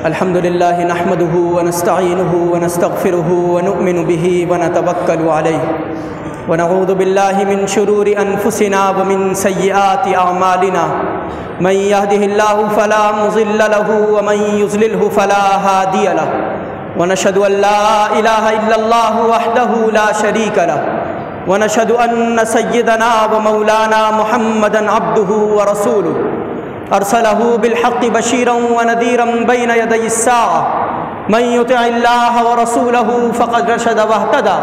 अल्हम्दुलिल्लाहि नहमदुहु व नस्तईनुहु व नस्तगफिरुहु व नु'मिनु बिही व नतवक्कलु अलैहि व नऊज़ु बिल्लाहि मिन शुरूरि अनफुसिना व मिन सय्यिआति अअमालिना मन यहदिहिल्लाहु फला मुज़िल्ल लहु व मन युज़लिल्हु फला हादिय लहु व नशहदु अन ला इलाहा इल्लल्लाहु वहदहु ला शरीक लहु व नशहदु अन्न सय्यदना व मौलाना मुहम्मदन अब्दुहु व रसूलुहु अरसलहु बिलहक़्क़ि बशीरन व नज़ीरन बैन यदयि स्साअह मन युतिइल्लाह व रसूलहु फ़क़द रशद वहतदा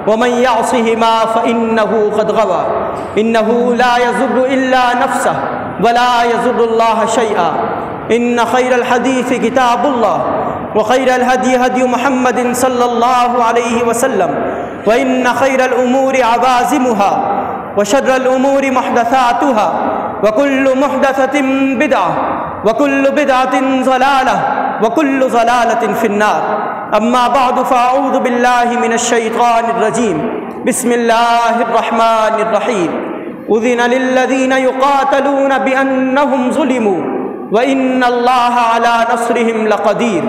व मन यअसिहिमा फ़इन्नहु क़द ग़वा इन्नहु ला यज़ुर्रु इल्ला नफ़्सह व ला यज़ुर्रुल्लाह शैआ इन्न खैरल हदीस किताबुल्लाह व खैरल हदी हदी मुहम्मदिन सल्लल्लाहु अलैहि वसल्लम व इन्न खैरल उमूरि अवाज़िमुहा व शर्रल उमूरि मुहदसातुहा व कुल्लु मुहदसतिन बिदअह व कुल्लु बिदअतिन ज़लालह व कुल्लु ज़लालतिन फिन्नार अम्मा बअदु फ़अऊज़ु बिल्लाहि मिनश शैतानिर रजीम बिस्मिल्लाहिर रहमानिर रहीम उज़िना लिल्लज़ीना युक़ातलूना बिअन्नहुम ज़ुलिमू व इन्नल्लाहा अला नस्रिहिम लक़दीर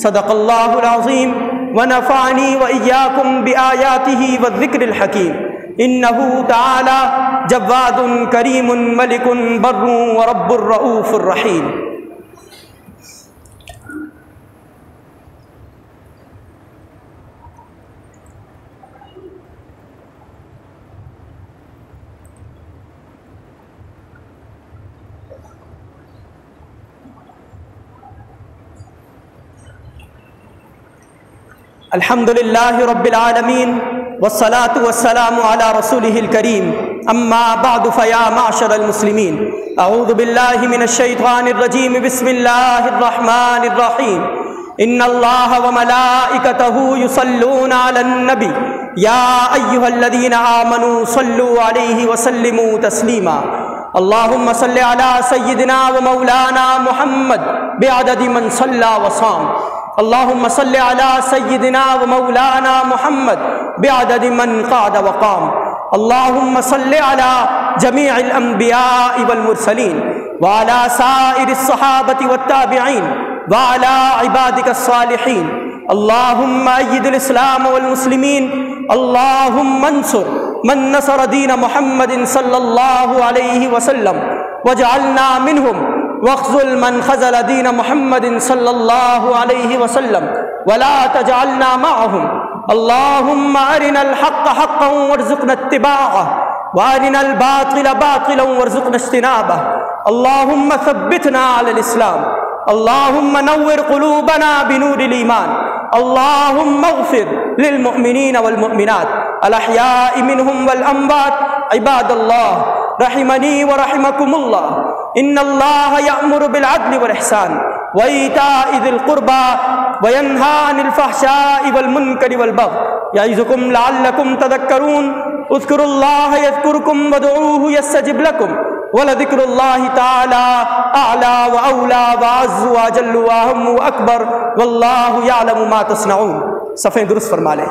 सदक़ल्लाहुल अज़ीम व नफ़अनी व इय्याकुम बिआयातिही वज़्ज़िक्रिल हकीम इन्नहु तआला जव्वादुन करीमुन मलिकुन बर्रुन व रब्बुर रऊफ़ुर रहीम। अल्हम्दुलिल्लाहि रब्बिल आलमीन वस्सलातु वस्सलामु अला रसूलिहिल करीम अम्मा बअदु फया माशरल मुस्लिमीन अऊज़ु बिल्लाहि मिनश शैतानिर रजीम बिस्मिल्लाहिर रहमानिर रहीम इन्नल्लाहा व मलाइकतहु युसल्लूना अलन नबी या अय्युहल्लज़ीना आमनू सल्लु अलैहि व सल्लिमू तस्लीमा अल्लाहुम्मा सल्लि अला सय्यिदिना व मौलाना मुहम्मद बिअददि मन सल्ला व साम अल्लाहुम्मा सल्लि अला सय्यिदिना व मौलाना मुहम्मद बिअददि मन क़ाद व क़ाम अल्लाहुम्मा सल्लि अला जमीइल अंबियाइ वल मुरसलीन व अला साइरिस सहाबति वत ताबिईन व अला इबादिकस सालिहीन अल्लाहुम्मा अय्यिदिल इस्लाम वल मुस्लिमीन अल्लाहुम्मा अंसुर मन नसर दीन मुहम्मदिन सल्लल्लाहु अलैहि वसल्लम वजअलना मिनहुम वख़्ज़ुल मन ख़ज़ल दीन मुहम्मदिन सल्लल्लाहु अलैहि वसल्लम वला तजअलना मअहुम अल्लाहुम्मा अरिनल हक़्क़ हक़्क़न वरज़ुक़ना इत्तिबाअह व अरिनल बातिल बातिलन वरज़ुक़ना इज्तिनाबह अल्लाहुम्मा सब्बितना अलल इस्लाम अल्लाहुम्मा नव्विर क़ुलूबना बिनूरिल ईमान अल्लाहुम्मा अग़फ़िर लिल मुअमिनीन वल मुअमिनात अल अहयाइ मिनहुम वल अमवात इबादल्लाह रहिमनी व रहिमकुमुल्लाह इन्नल्लाह यअमुरु बिल अद्लि वल इहसान व ईताइ ज़िल क़ुरबा व यन्हा अनिल फ़हशाइ वल मुनकरि वल बग़य यअइज़ुकुम लअल्लकुम तज़क्करून उज़्कुरुल्लाह यज़्कुरुकुम वदऊहु यस्तजिब लकुम व लज़िक्रुल्लाहि तआला अअला व औला व अज़्ज़ु व अजल्लु व अहम्मु व अकबर वल्लाहु यअलमु मा तस्नऊन। सफ़े दुरुस्त फरमा लें।